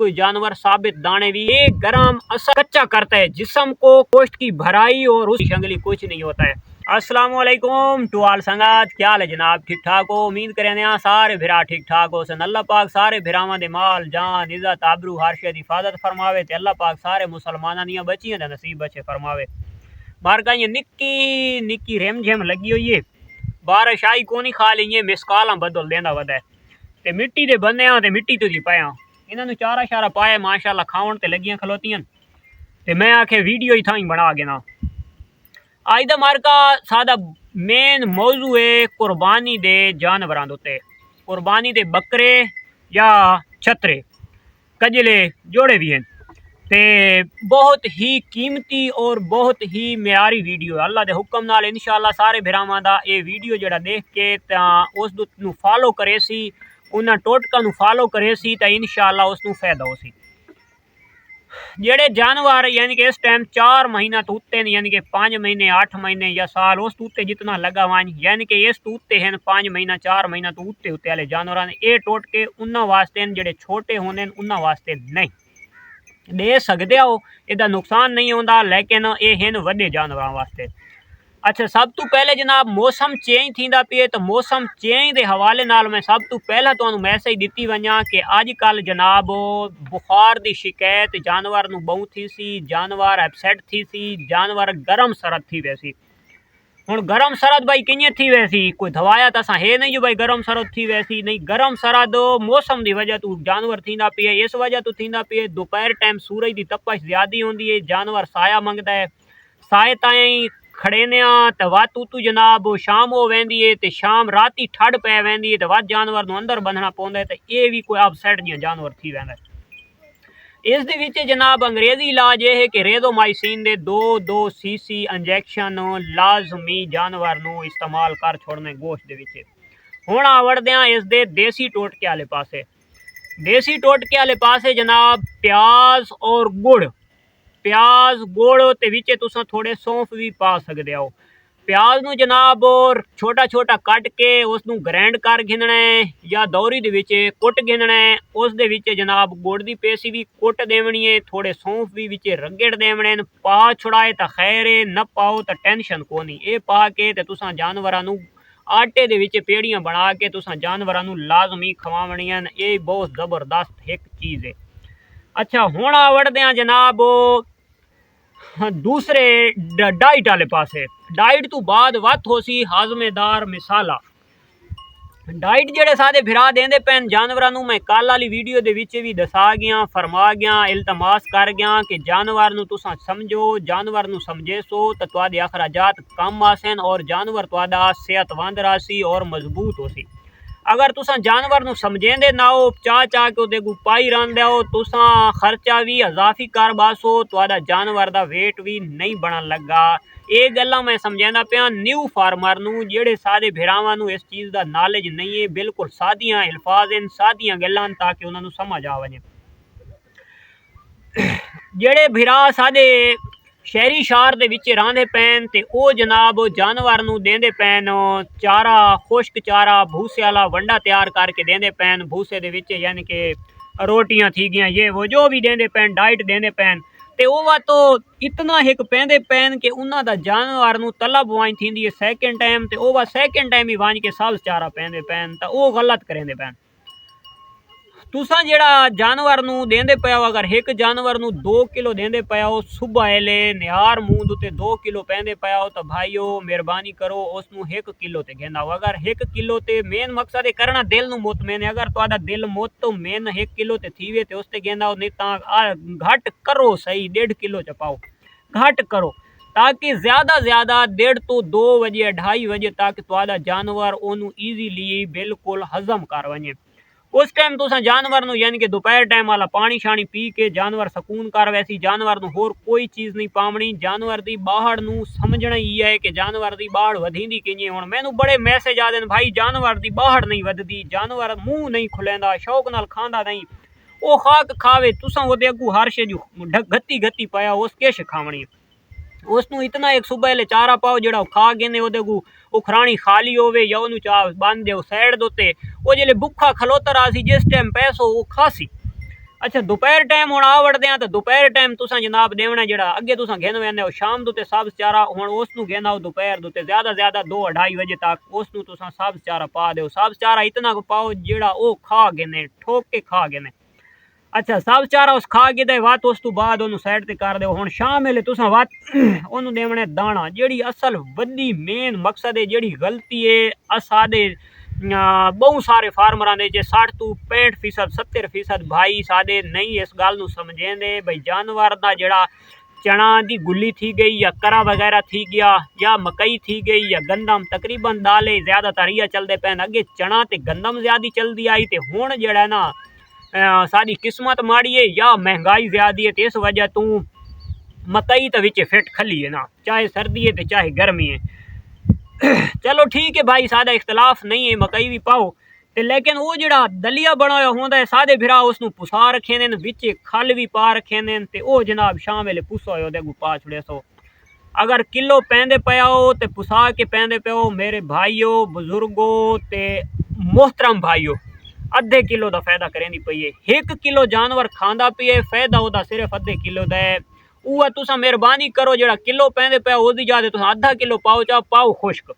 कोई जानवर साबित दाने भी ये गर्म असर कच्चा करता है जिस्म को, गोश्त की भराई और उस जंगली कुछ नहीं होता है। अस्सलाम वालेकुम टू ऑल संगत, क्या हाल है जनाब? ठीक ठाक हो? उम्मीद करें सारे भिरा ठीक ठाक हो सन। अल्लाह पाक सारे भिरावां दे माल जान इज्जत आबरू हर शे दी हिफाजत फरमावे ते अल्लाह पाक सारे मुसलमानां दियां बच्चियां दा नसीब बचे फरमावे। बारका ये निक्की निक्की रिम झिम लगी हुई है, बारिश आई कोनी, खाली ये मिसकालां बदल देंदा वदा है ते मिट्टी दे बने ते मिट्टी तो दी पाया इन्होंने चारा शारा पाया माशाल्लाह खावन ते लगियां खलोतियां ते मैं आखे वीडियो ही थाई बना के ना। अज दा मारका सादा मेन मौजू है कुर्बानी दे जानवरां दे उत्ते, कुर्बानी दे बकरे या छतरे कजले जोड़े भी हैं ते बहुत ही कीमती और बहुत ही म्यारी वीडियो है। अल्लाह दे हुक्म नाल इंशाअल्लाह सारे भिरावां दा ये वीडियो जेड़ा देख के उस नू फॉलो करे सी, उन्हां टोटका नू फॉलो करे सी तो इंशाअल्लाह उस नू फायदा हो सी। जेड़े जानवर यानी कि इस टाइम 4 महीना तो उत्ते यानी कि 5 महीने 8 महीने या साल उस उत्ते जितना लगा वन यानी कि इस तो उत्ते हैं 5 महीना 4 महीना तो उत्ते उत्ते वाले जानवर ने ये टोटके उन्हां वास्ते जेड़े छोटे होने उन्हां वास्ते नहीं दे सकते हो, इहदा नुकसान नहीं होता, लेकिन ये हैं वड्डे जानवरों वास्ते। अच्छा, सब तो पहले जनाब मौसम चेंज थींदा पिए तो मौसम चेंज के हवाले नाल मैं सब तो पहला तो मैसेज दिती वजा कि अजकल जनाब बुखार की शिकायत जानवर नू बहुत थी सी, जानवर अपसैट थी सी, जानवर गर्म सरद थी वैसी। हुण गर्म सरद भाई किएं थी वैसी, कोई दवाया तो असां है नहीं जो भाई गर्म सरद थी वैसी, नहीं गर्म सरद मौसम की वजह तो जानवर थींदा पिए। इस वजह तो थींदा पिए दोपहर टाइम सूरज की तपश ज़्यादा होंदी है, जानवर साया मंगदा है, साए ताईं खड़ेने तो वत उतू जनाब शाम हो वेंदी है तो शाम राती ठंड पै वेंदी है तो वत जानवर नू अंदर बंधना पौंदा है, तो ये भी कोई अपसैट जिहा जानवर थी वैंदा है। इस दे विच जनाब अंग्रेजी इलाज यह है कि रेजोमाइसिन दे 2 सीसी इंजैक्शन लाजमी जानवर नू इस्तेमाल कर छोड़ने गोश्त दे विच। हुण आवड़दे हां इस दे देसी टोटके वाले पासे। देसी टोटके वाले पासे जनाब प्याज और गुड़, प्याज गुड़ ते विच तुसां थोड़े सौंफ भी पा सकदे हो। प्याज नू जनाब छोटा छोटा कट के उस नू ग्राइंड कर घिनना है या दौरी दे विच कुट घिनना है। उस दे विच जनाब गुड़ दी पेसी भी कुट देवनी है, थोड़े सौंफ भी विच रगड़ देवने, पा छुड़ाए तो खैर है, न पाओ तो टेंशन कोनी। ये पा के ते तुसां जानवरां नू आटे दे विच पेड़ियां बना के तुसां जानवरां नू लाजमी खवावणियां, ये बहुत जबरदस्त एक चीज़ है। अच्छा, हुण आवड़दे हां जनाब दूसरे डाइट वाले पासे। डाइट तो बाद वत हो सी हाजमेदार मिसाला। डाइट जेड़े सादे फिरा देंदे पैन जानवरां नू मैं कल वाली वीडियो दे विच भी दसा गया, फरमा गया, इल्तमास कर गया कि जानवर नू तुसां समझो, जानवर नू समझे सो तो तुहाडे अखराजात कम आसन और जानवर तुहाडा सेहतमंद रासी और मजबूत हो सी। अगर तुसां जानवर नू समझेंदे ना हो, चाह चाह के उहदे को पाई रहिंदे हो, तुसां खर्चा भी अजाफी कर बासो, तुहाडा जानवर दा वेट भी नहीं बनन लगा। ये गल्लां मैं समझांदा पिया न्यू फार्मर नू जेड़े सारे भिरावां नू इस चीज़ दा नॉलेज नहीं है। बिल्कुल सादियां अल्फाज हैं, सादियां गल्लां ताकि उन्हां नू समझ आ वजे। जेड़े भिरा साडे शहरी शहर दे विच रहिंदे पैन ते ओ जनाब जानवर नू देंदे पैन चारा, खुश्क चारा, भूसे वाला वंडा तैयार करके देंदे पैन। भूसे दे विच यानी कि रोटियां थी गई, ये वो जो भी देंदे पैन, डाइट देंदे पैन, ते ओवा तो इतना हिक पेंदे पैन कि उन्हां दा जानवर नू तलब वांज थींदी है सैकेंड टाइम, ते ओवा सैकेंड टाइम ही वांज के सब्ज़ चारा पेंदे पैन, तो वो गलत करेंदे पैन। तुसां जेड़ा जानवर नू देंदे पे हो, अगर एक जानवर नू 2 किलो देंदे पे हो सुबह एले निहार मूंद उत्ते 2 किलो पेंदे पे हो तो भाईओ मेहरबानी करो उस नू 1 किलो ते घेंदा हो। अगर 1 किलो ते मेन मकसद है करना दिल नू मुतमैन है, अगर तुहाडा दिल मुत तो मेन 1 किलो ते थीवे ते उस ते घेंदा हो, नहीं तां घट करो सही 1.5 किलो च पाओ, घट करो ताकि ज्यादा 1.5 तो 2 बजे 2:30 बजे तक तुहाडा जानवर ओनू ईजीली बिल्कुल हजम कर वजे। उस टाइम तुसां जानवर नू यानी कि दोपहर टाइम वाला पानी शानी पी के जानवर सकून कर वैसी, जानवर नू होर कोई चीज़ नहीं पावनी। जानवर दी बाहड़ नू समझना ही है कि जानवर दी बाहड़ वधींदी किवें। हुण मैनू बड़े मैसेज आते भाई जानवर दी बाहड़ नहीं वधदी, जानवर मुँह नहीं खुलेंदा, शौक नाल खांदा नहीं, वो खाक खावे, तुसां ओहदे अगू हर शे गत्ती गत्ती पाया उस किश खावणी। उसनू इतना एक सुबह ले चारा पाओ जेड़ा खा गेने ओदे को उखराणी खाली होवे या ओनू चाह बंद दे साइड दोते, वो जेले भुखा खलोता रासी जिस टाइम पैसो वो खासी। अच्छा दोपहर टाइम हुण आ वड़दे तो दोपहर टाइम तुसा जनाब देवना जेड़ा अगे तुसा घेन वेंदे हो शाम दुते सब्ज चारा हुण उसनू घेना दोपहर दुते ज्यादा 2-2:30 बजे तक उसनू तुसा सब्ज चारा पा दो। सब्ज चारा इतना को पाओ जेड़ा ओ खा गेने ठोक के खा गेने। अच्छा सब्ज चारा उस खा के वत उस तो बाद ओनू साइड ते कर दो। हुण शाम वेले तुसा वत ओनू देवणे दाना जेड़ी असल वड्डी मेन मकसद है जेड़ी गलती है असादे बहुत सारे फार्मर ने जे 60 to 65% 70% भाई सादे नहीं इस गल नू समझेंदे भाई जानवर दा जेड़ा चना दी गुल्ली थी गई या करा वगैरह थी गया या मकई थी गई या गंदम तकरीबन दाले ज्यादातर इया चलते पैन। अगे चना ते गंदम ज्यादा चलती आई ते हुण जेड़ा ना साडी किस्मत माड़ी है या महंगाई ज्यादा है, इस वजह तू मकई तो विच फिट खली है ना, चाहे सर्दी है तो चाहे गर्मी है। चलो ठीक है भाई सादा इख्तलाफ नहीं है, मकई भी पाओ ते लेकिन वो जड़ा दलिया बनाया होंदा है सादे फिरा उसनू पुसा रखे ने विच खल भी पा रखे ने ते ओ जनाब शाम वेले पुसा होया दे पा छुड़े सो। अगर किलो पैंदे पाओ ते पुसा के पैंदे पाओ मेरे भाइयों बुजुर्गो ते मोहतरम भाइयों अद्धे किलो का फायदा करेंदी पई है। 1 किलो जानवर खांदा पिए फायदा ओदा सिर्फ अद्धे किलो दा है। उहा तुसा मेहरबानी करो जड़ा किलो पैंदे पे ओदी जादे तुसा आधा किलो पाओ चा पाओ खुश्क।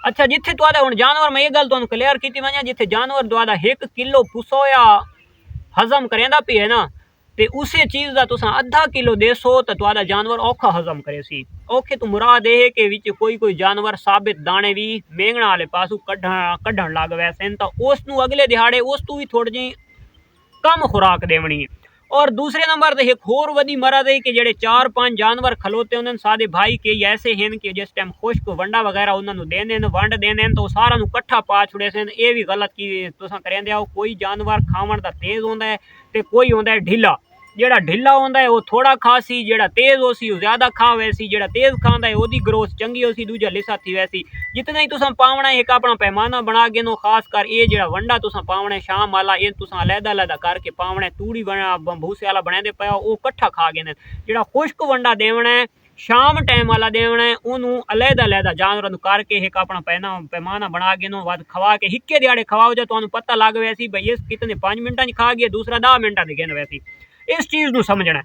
अच्छा जिथे तुआदा हुण जानवर मैं ये गल तुहानू क्लियर कीती वञा जिथे जानवर तुआदा 1 किलो पुसोया हजम करेंदा पिए ना ते उसे चीज का तुसा आधा किलो देसो तो तुआदा जानवर औखा हजम करे सी। औखे तो मुराद है कि विच कोई जानवर साबित दाने भी मेंगना वाले पासू कढ़न लग वैसे तो उसनू अगले दिहाड़े उस तू भी थोड़ी जी कम खुराक देवनी है। और दूसरे नंबर पर एक होर वधी मरद है कि जेडे 4-5 जानवर खलोते उन्होंने सादे भाई के ऐसे हैं कि जिस टाइम खुश्क वंडा वगैरह उन्होंने देने वंड देने तो सारा कट्ठा पा छुड़े से। ये भी गलत की तुसा करेंदे आओ। कोई जानवर खावन का तेज होंदा है ते कोई होंदा है ढीला। जेड़ा ढिला होंदा है वो थोड़ा खासी, जेड़ा तेज होसी वो ज्यादा खा वैसी, जेड़ा तेज खांदा है ओदी ग्रोथ चंगी होसी, दूजा लिसा थी वैसी। जितना ही तुसा पावना है एक अपना पैमाना बना के नो खास कर ये जेड़ा वंडा तुसा पावना है शाम वाला ये तुसा अलग-अलग करके पावना है। तूड़ी बना भूसे वाला बनाते पाओ वो कट्ठा खा गए। जेड़ा खुश्क वंडा देवना है शाम टाइम वाला देवना है उन्होंने अलग-अलग जानवर करके एक अपना पैमाना बना के नो वध खवा के हिक्के दिहाड़े खवाओ जो तुहानू पता लग वैसी भाई इस कितने 5 मिनटा खा गया दूसरा 10 मिनटा दिखे वैसी। इस चीज नू समझना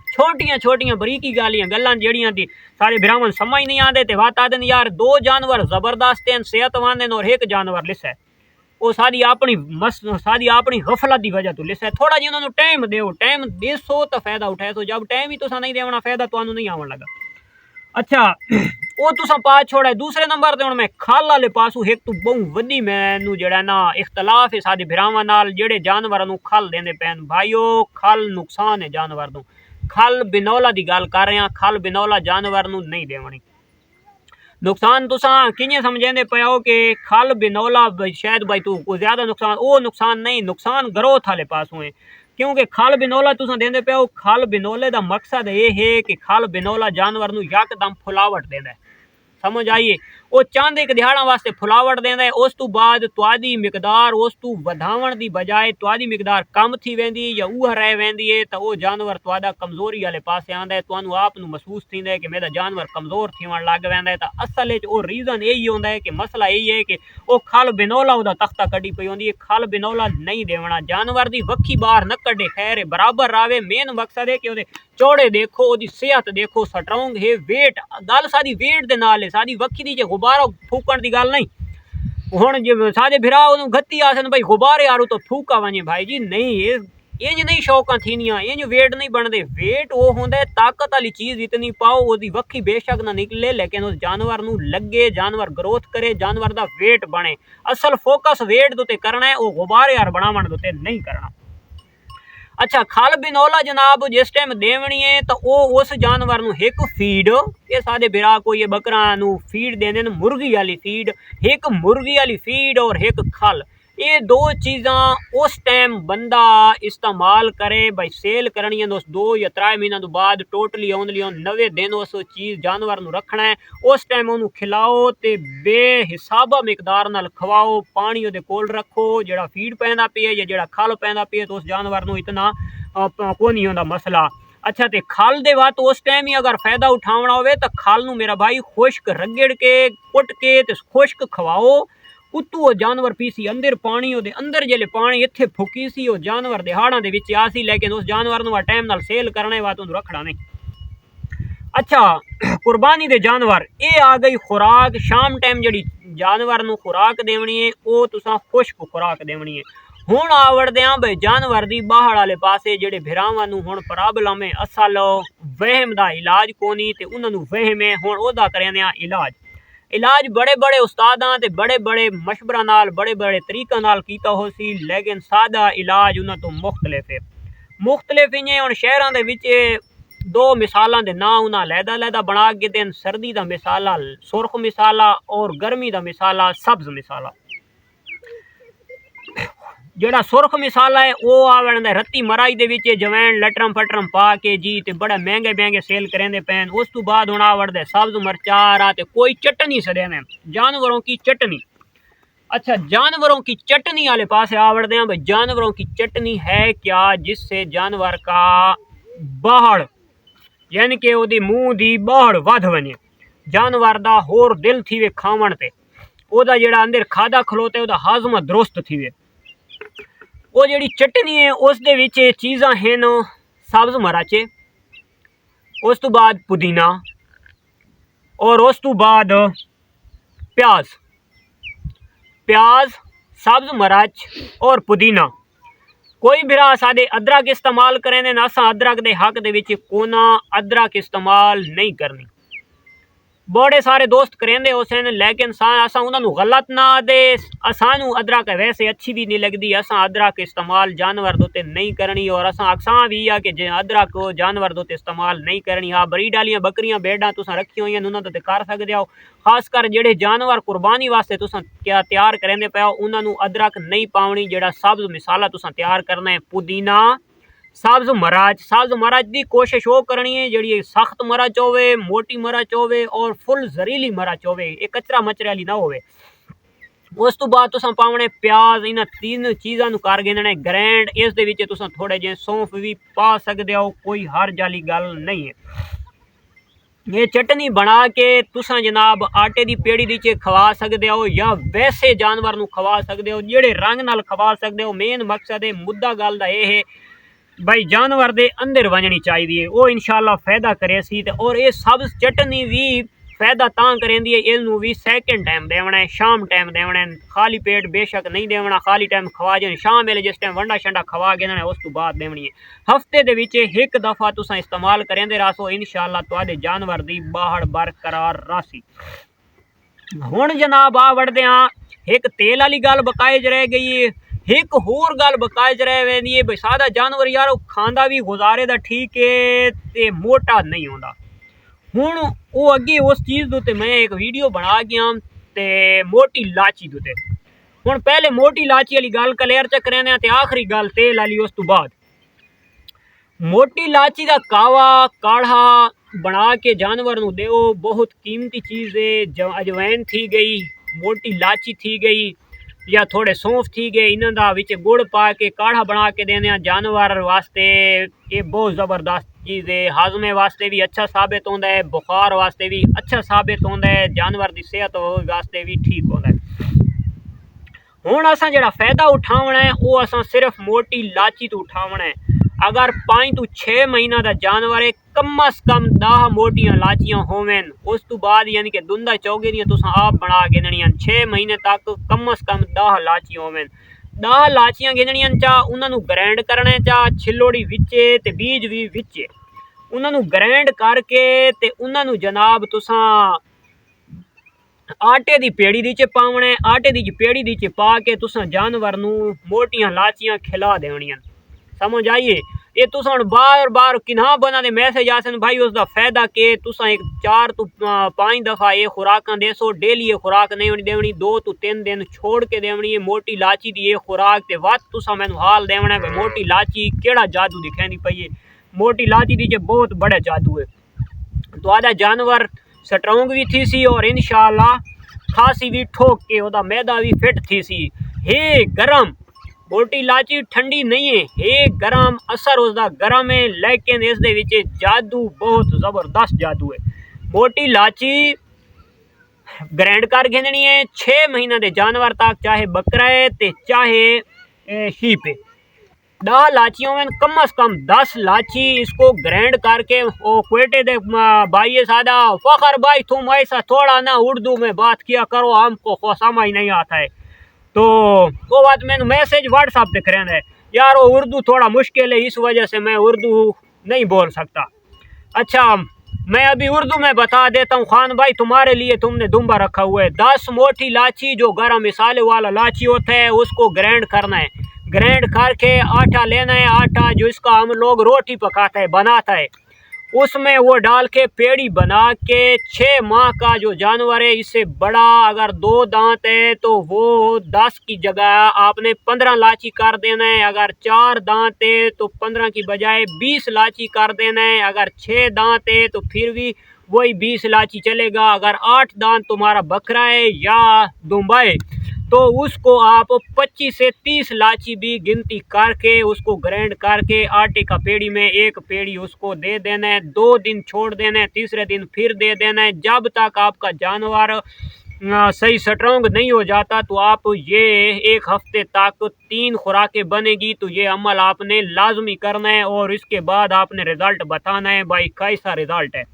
छोटिया छोटिया बरीकी गालियां गल्लां जेड़ियां दी सारे भरावां समझ नहीं आते ते बात आदन यार 2 जानवर जबरदस्त हैं सेहतमंद हैं और 1 जानवर लिसा है वो सारी अपनी गफलत की वजह तो लिसा है। थोड़ा जी उन्होंने टाइम दो, टाइम देसो तो फायदा उठाए सो। जब टाइम ही तुसा नहीं देवना फायदा तो नहीं आवन लगा। अच्छा वो तुसा पा छोड़ा है। दूसरे नंबर ते हुण मैं खल वाले पासू एक तो बहुत वड्डी मैनू जेड़ा ना इख्तलाफ है साडे भरावां नाल जेड़े जानवरां नू खल देंदे पैन। भाईओ खल नुकसान है जानवर नू। खल बिनौला दी गल कर रहे हैं, खल बिनौला जानवर नू नहीं देवनी। नुकसान तुसा किए समझेंदे पाओ कि खल बिनौला शायद भाई तू को ज्यादा नुकसान वो नुकसान नहीं, नुकसान ग्रोथ वाले पासों है। क्योंकि खल बिनौला तुसा देंदे पाओ खल बिनौले का मकसद ये है कि खल बिनौला जानवर नू यकदम फुलावट देंदा है। समझ आइए वो चांदे एक दिहाड़ा वास्ते फुलावट देंदा है। उस तो बाद तुआदी मिकदार उस तो वधावण दी बजाय तुआदी मिकदार कम थी वेंदी या उह रह वेंदी है तो वो जानवर तुआदा कमजोरी वाले पासे आंदा है। तुहानू आप नू महसूस थींदा है कि मेरा जानवर कमजोर थीवण लग वेंदा है। तो असल विच वो रीजन यही होंदा है कि मसला यही है कि वो खल बिनौला उहदा तख्ता कड्डी पई होंदी है। खल बिनौला नहीं देवना, जानवर दी वक्खी बाहर न कड्डे खैर बराबर रावे। मेन मकसद है कि उहदे चौड़े देखो ओदी सेहत देखो स्ट्रोंग है वेट गल सारी वेट दे नाल है सारी वक्खी दी जे गुब्बारा फूकण दी गल नहीं। हुण जे साडे भिरा ओनू गत्ती आसन भाई गुब्बारे आरू तो फूका वणे भाई जी नहीं इंज नहीं शौकां थीनियां इंज वेट नहीं बनदे। वेट वो होंदा है ताकत वाली चीज इतनी पाओ ओदी वक्खी बेशक ना निकले लेकिन उस जानवर नू लगे जानवर ग्रोथ करे जानवर दा वेट बने। असल फोकस वेट दे करना है वो गुब्बारे यार बनावण दे नहीं करना। अच्छा खल बिनौला जनाब जिस टाइम देवनी है तो वो उस जानवर नू एक फीड ये साडे बिरा कोई ये बकरा नू फीड देंदे ने मुर्गी वाली फीड, एक मुर्गी वाली फीड और एक खल। ये 2 चीज़ा उस टाइम बंदा इस्तेमाल करे भाई सेल करनी है दोस्त 2 या 3 महीना तो बाद टोटली ओनली 90 दिन उस चीज़ जानवर नू रखना है। उस टाइम उन्होंने खिलाओ तो बेहिसाबा मिकदार नाल खवाओ, पानी उहदे कोल रखो जेड़ा फीड पैंदा पिए या जेड़ा खल पैंदा पिए तो उस जानवर नू इतना को नहीं होंदा मसला। अच्छा तो खल दे बाद उस टाइम ही अगर फायदा उठावना हो तो खल नू मेरा भाई खुश्क रगड़ के कुट के खुश्क खवाओ उत्तू वो जानवर पीसी अंदर पानी ओदे अंदर जेले पानी इत्थे फुकी सी वो जानवर दे हाड़ां दे विच आसी, लेकिन उस जानवर नूं टाइम नाल सेल करने वात उन्हें रखना नहीं। अच्छा कुर्बानी दे जानवर ये आ गई खुराक। शाम टाइम जड़ी जानवर नूं खुराक देवनी है वो तुसां खुश्क खुराक देवनी है। हुण आवड़दे आ भाई जानवर दी बाहर वाले पासे जेड़े भिरावां नूं हुण प्रॉब्लम है असल वहम दा इलाज कोनी ते उन्हां नूं वहम है। हुण ओदा करने आ इलाज बड़े बड़े उस्तादां ते बड़े बड़े मशवरा नाल बड़े बड़े तरीका नाल कीता हो सी, लेकिन सादा इलाज उन्हां तो मुख्तलिफ है। मुख्तलिफ इं हुण शहरां दे विच दो मिसालां दे नां उन्हां लैदा लैदा बना के देन। सर्दी दा मिसाला सुरख मिसाला और गर्मी दा मिसाला सब्ज मिसाला। जेड़ा सुरख मिसाला है वो आवण रत्ती मराई दे विच जवैन लटरम फटरम पा के जी ते बड़ा महंगे महंगे सेल करेंदे पैन। उस तो बाद हुण आवड़दे सब्ज मरचारा ते कोई चटनी सदेने जानवरों की चटनी। अच्छा जानवरों की चटनी वाले पास आवड़दे हैं भाई जानवरों की चटनी है क्या, जिससे जानवर का बाहड़ यानी कि ओदी मुंह दी बाहड़ वध वने, जानवर दा होर दिल थीवे खावण ते, ओदा जेड़ा अंदर खादा खलोते ओदा हाजमा दुरुस्त थीवे। वो जेड़ी चटनी है उस दे विच चीज़ां हैं सब्ज मराचे, उस तो बाद पुदीना और उस तो बाद प्याज सब्ज मरच और पुदीना। कोई बिरा सादे अदरक इस्तेमाल करें ने असा अदरक दे हक दे विच कोना अदरक इस्तेमाल नहीं करनी। बड़े सारे दोस्त करेंदे हुसन लेकिन असा उन्होंने गलत ना दे, सानू अदरक वैसे अच्छी भी नहीं लगती, असा अदरक इस्तेमाल जानवर दोते नहीं करनी और असा अक्सा भी आ कि अदरक जानवर दोते इस्तेमाल नहीं करनी। हाँ बरीड आलियां बकरियां भेड़ां तुसां रखी हुई उन्होंने कर सकते हो, खासकर जेडे जानवर कुर्बानी वास्ते तुसां क्या तैयार करेंदे पे उन्होंने अदरक नहीं पावनी। जेड़ा सब्ज मिसाला तुसां तैयार करना है पुदीना सब्ज मरच की कोशिश वो करनी है जी सख्त मरच होवे, मोटी मरच होवे और फुल जहरीली मरच होवे, ये कचरा मचरे वाली ना होवे। उस तो बाद तुसां पावने प्याज, इन्हां तीन चीज़ां नूं कर गिनने ग्रैंड। इस दे विच तुसां थोड़े जे सौंफ भी पा सकदे हो, कोई हर्ज वाली गल नहीं है। ये चटनी बना के तुसां जनाब आटे दी पेड़ी दी खवा सकदे हो या वैसे जानवर नूं खवा सकदे हो, जेड़े रंग नाल खवा सकदे हो। मेन मकसद है मुद्दा गल दा ये है भाई जानवर दे अंदर वजनी चाहिए, वो इंशाल्लाह फायदा करे सी। और ये सब्ज चटनी भी फायदा तां करेंदी है, इनू भी सैकेंड टाइम देवना है, शाम टाइम देवना है, खाली पेट बेशक नहीं देवना, खाली टाइम खवा जाए शाम वेले जिस टाइम वंडा शंडा खवा के उस तो बाद देवनी है। हफ्ते दे विच एक दफ़ा तुसां इस्तेमाल करेंदे रहो, इंशाल्लाह तुहाडे जानवर दी बाहड़ बरकरार रासी। हुण जनाब आ वड़दे हां, एक तेल वाली गल बकायज रह गई है, एक होर गल बकायज रह वेंदी है भाई सादा जानवर यार खांदा भी गुजारे दा ठीक है ते मोटा नहीं होंदा। हुण वो अगे उस चीज़ दे मैं एक वीडियो बना गया ते मोटी लाची दे। हुण पहले मोटी लाची वाली गल क्लियर च करें ते आखिरी गल तेल वाली। उस तो बाद मोटी लाची का कावा काढ़ा बना के जानवर नूं देओ, बहुत कीमती चीज़ है। अजवैन थी गई, मोटी लाची थी गई या थोड़े सौंफ थी गए, इन्हां दा विच गुड़ पा के काढ़ा बना के देने जानवर वास्ते ये बहुत ज़बरदस्त चीज़ है। हाजमे वास्ते भी अच्छा साबित होता है, बुखार वास्ते भी अच्छा साबित होता है, जानवर की सेहत वास्ते भी ठीक होता है। हुण असां जेड़ा फायदा उठावना है वो असां सिर्फ मोटी लाची तो उठावना है। अगर 5 to 6 महीना का जानवर है कम अज कम 10 मोटियां लाचियां होवेन, उस तो बाद यानी कि दुंदा चौगे दियां तुसां आप बना के देनियां। 6 महीने तक कम अज कम 10 लाचियां होवेन। 10 लाचियां गिननियां चा, उन्होंने ग्रैंड करने चा, छिलोड़ी विचे ते बीज भी विचे, उन्होंने ग्रैंड करके ते उन्होंने जनाब तुसां आटे दी पेड़ी दी च पावने। आटे दी पेड़ी दी च पा के तुसां जानवर नूं मोटियां लाचियां खिला देवनियां। समझ आइए, ये तुस बार बार किन्हा बना दे मैसेज आसन भाई उसका फायदा के तुसा एक 4 to 5 दफ़ा ये खुराक देसो। डेली ये खुराक नहीं होनी देवनी, 2 to 3 दिन छोड़ के देवनी है मोटी लाची दी ये खुराक। ते वत तुसा मैनू हाल देवना है मोटी लाची केड़ा जादू दिखेंदी पई है। मोटी लाची दी बहुत बड़ा जादू है, तो आधा जानवर स्ट्रोंग भी थी सी और इंशाल्लाह खासी भी ठोक के ओदा मैदा भी फिट थी सी। हे गरम मोटी लाची ठंडी नहीं है, हे गरम असर उसका गरम है, लेकिन इस दे विच जादू बहुत जबरदस्त जादू है। मोटी लाची ग्रैंड कर घेनी है। 6 महीना दे जानवर तक, चाहे बकरा है ते चाहे शीप है, 10 लाचियों में कम से कम 10 लाची इसको ग्रैंड करके वो क्वेटे दे भाई सादा फखर भाई तुम ऐसा थोड़ा ना उर्दू में बात किया करो, हमको समझ नहीं आता है। तो वो बात मैंने मैसेज व्हाट्सएप पे करे है यार, वो उर्दू थोड़ा मुश्किल है, इस वजह से मैं उर्दू नहीं बोल सकता। अच्छा, मैं अभी उर्दू में बता देता हूँ। खान भाई तुम्हारे लिए तुमने दुम्बा रखा हुआ है। 10 मोटी लाची जो गरम मिसाले वाला लाची होता है उसको ग्राइंड करना है। ग्राइंड करके आटा लेना है, आटा जो इसका हम लोग रोटी पकाता है बनाता है, उसमें वो डाल के पेड़ी बना के 6 माह का जो जानवर है, इससे बड़ा अगर 2 दांत है तो वो 10 की जगह आपने 15 लाची कर देना है। अगर 4 दांत है तो 15 की बजाय 20 लाची कर देना है। अगर 6 दांत है तो फिर भी वही 20 लाची चलेगा। अगर 8 दांत तुम्हारा बकरा है या दुम्बा है तो उसको आप 25 से 30 लाची भी गिनती करके उसको ग्राइंड करके आटे का पेड़ी में एक पेड़ी उसको दे देना है। 2 दिन छोड़ देना है, तीसरे दिन फिर दे देना है। जब तक आपका जानवर सही स्ट्रॉन्ग नहीं हो जाता तो आप ये 1 हफ्ते तक 3 खुराकें बनेगी तो ये अमल आपने लाजमी करना है और इसके बाद आपने रिजल्ट बताना है भाई कैसा रिजल्ट है।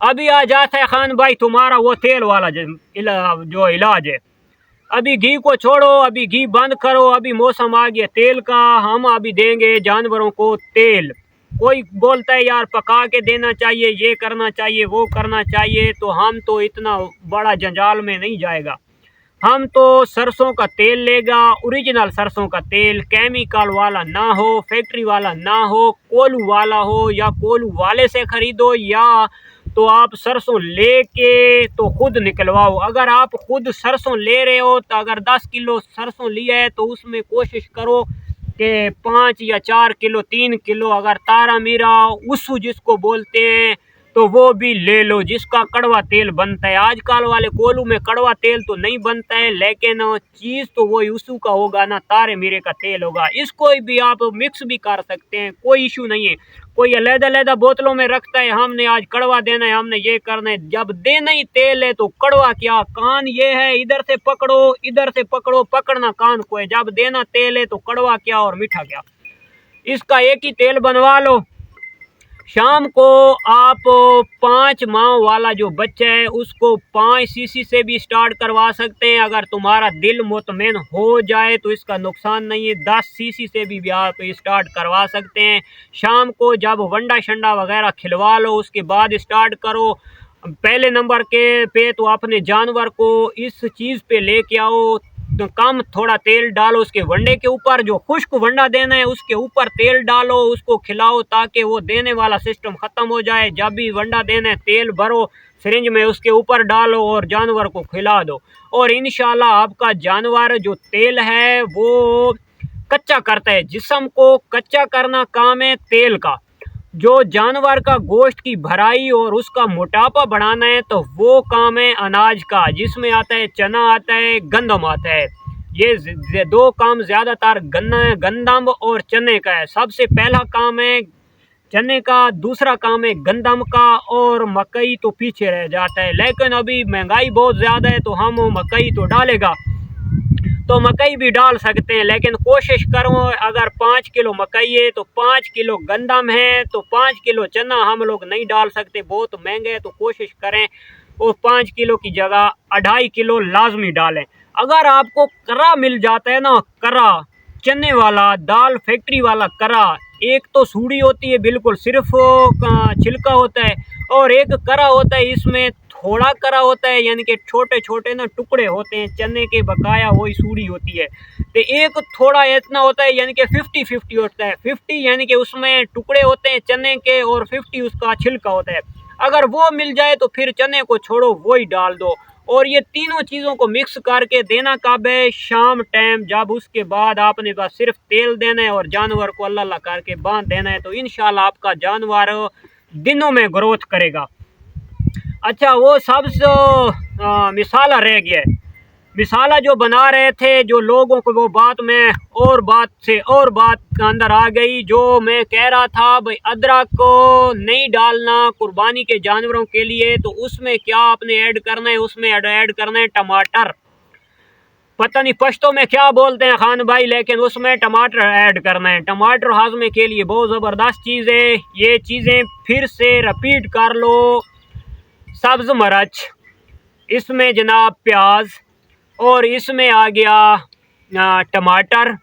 अभी आ जाता है खान भाई तुम्हारा वो तेल वाला जो इलाज है। अभी घी को छोड़ो, अभी घी बंद करो, अभी मौसम आ गया तेल का। हम अभी देंगे जानवरों को तेल। कोई बोलता है यार पका के देना चाहिए, ये करना चाहिए, वो करना चाहिए, तो हम तो इतना बड़ा जंजाल में नहीं जाएगा। हम तो सरसों का तेल लेगा, ओरिजिनल सरसों का तेल, केमिकल वाला ना हो, फैक्ट्री वाला ना हो, कोलू वाला हो, या कोलू वाले से खरीदो या तो आप सरसों लेके तो खुद निकलवाओ। अगर आप खुद सरसों ले रहे हो तो अगर 10 किलो सरसों लिया है तो उसमें कोशिश करो कि 5 या 4 किलो 3 किलो अगर तारा मीरा उसू जिसको बोलते हैं तो वो भी ले लो, जिसका कड़वा तेल बनता है। आजकल वाले कोलू में कड़वा तेल तो नहीं बनता है, लेकिन चीज़ तो वही उसू का होगा ना, तारे मीरे का तेल होगा। इसको भी आप मिक्स भी कर सकते हैं, कोई इशू नहीं है। कोई अलग-अलग बोतलों में रखता है, हमने आज कड़वा देना है, हमने ये करना है। जब देना ही तेल है तो कड़वा क्या, कान ये है इधर से पकड़ो इधर से पकड़ो, पकड़ना कान को है। जब देना तेल है तो कड़वा क्या और मीठा क्या, इसका एक ही तेल बनवा लो। शाम को आप 5 माह वाला जो बच्चा है उसको 5 सीसी से भी स्टार्ट करवा सकते हैं। अगर तुम्हारा दिल मुतमईन हो जाए तो इसका नुकसान नहीं है, 10 सीसी से भी आप स्टार्ट करवा सकते हैं। शाम को जब वंडा शंडा वगैरह खिलवा लो उसके बाद स्टार्ट करो। पहले नंबर के पे तो अपने जानवर को इस चीज़ पे लेके आओ, तो कम थोड़ा तेल डालो उसके वंडे के ऊपर, जो खुश्क वंडा देना है उसके ऊपर तेल डालो, उसको खिलाओ ताकि वो देने वाला सिस्टम ख़त्म हो जाए। जब भी वंडा देना है तेल भरो सिरिंज में, उसके ऊपर डालो और जानवर को खिला दो। और इंशाल्लाह आपका जानवर जो तेल है वो कच्चा करता है। जिस्म को कच्चा करना काम है तेल का। जो जानवर का गोश्त की भराई और उसका मोटापा बढ़ाना है तो वो काम है अनाज का, जिसमें आता है चना, आता है गंदम, आता है। ये 2 काम ज़्यादातर गंदम और चने का है। सबसे पहला काम है चने का, दूसरा काम है गंदम का, और मकई तो पीछे रह जाता है। लेकिन अभी महंगाई बहुत ज़्यादा है तो हम मकई तो डालेगा तो मकई भी डाल सकते हैं, लेकिन कोशिश करो अगर 5 किलो मकई है तो 5 किलो गंदम है तो 5 किलो चना हम लोग नहीं डाल सकते, बहुत महंगे है। तो कोशिश करें वो 5 किलो की जगह 2.5 किलो लाजमी डालें। अगर आपको करा मिल जाता है ना, करा चने वाला, दाल फैक्ट्री वाला करा, एक तो सूढ़ी होती है बिल्कुल सिर्फ छिलका होता है, और एक करा होता है इसमें थोड़ा करा होता है, यानी कि छोटे छोटे ना टुकड़े होते हैं चने के, बकाया वही सूढ़ी होती है। तो एक थोड़ा इतना होता है यानी कि 50-50 होता है। 50 यानी कि उसमें टुकड़े होते हैं चने के और 50 उसका छिलका होता है। अगर वो मिल जाए तो फिर चने को छोड़ो वही डाल दो, और ये तीनों चीज़ों को मिक्स करके देना कब है, शाम टाइम। जब उसके बाद आपने बस सिर्फ तेल देना है और जानवर को अल्लाह अल्लाह करके बांध देना है तो इंशाल्लाह आपका जानवर दिनों में ग्रोथ करेगा। अच्छा, वो सबसे मिसाला रह गया है, मिसाला जो बना रहे थे, जो लोगों को वो बात में और बात से और बात के अंदर आ गई। जो मैं कह रहा था भाई अदरक को नहीं डालना कुर्बानी के जानवरों के लिए, तो उसमें क्या आपने ऐड करना है, उसमें ऐड करना है टमाटर। पता नहीं पश्तो में क्या बोलते हैं खान भाई, लेकिन उसमें टमाटर ऐड करना है। टमाटर हाजमे के लिए बहुत ज़बरदस्त चीज़ है। ये चीज़ें फिर से रिपीट कर लो। सब्ज़ मिर्च, इसमें जनाब प्याज, और इसमें आ गया टमाटर।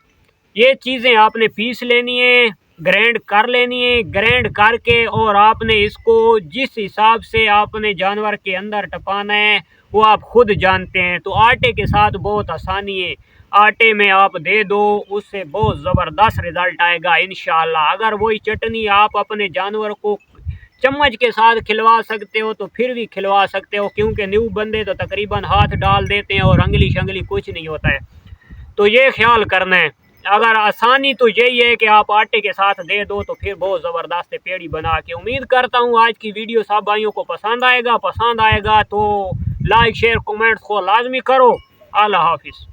ये चीज़ें आपने पीस लेनी है, ग्राइंड कर लेनी है। ग्राइंड करके और आपने इसको जिस हिसाब से आपने जानवर के अंदर टपाना है वो आप खुद जानते हैं। तो आटे के साथ बहुत आसानी है, आटे में आप दे दो, उससे बहुत ज़बरदस्त रिज़ल्ट आएगा इंशाअल्लाह। अगर वही चटनी आप अपने जानवर को चम्मच के साथ खिलवा सकते हो तो फिर भी खिलवा सकते हो, क्योंकि न्यू बंदे तो तकरीबन हाथ डाल देते हैं और अंगली शंगली कुछ नहीं होता है। तो ये ख्याल करना है। अगर आसानी तो यही है कि आप आटे के साथ दे दो तो फिर बहुत ज़बरदस्त पेड़ी बना के। उम्मीद करता हूँ आज की वीडियो सब भाइयों को पसंद आएगा तो लाइक शेयर कमेंट्स को लाजमी करो। अल्लाह हाफिज़।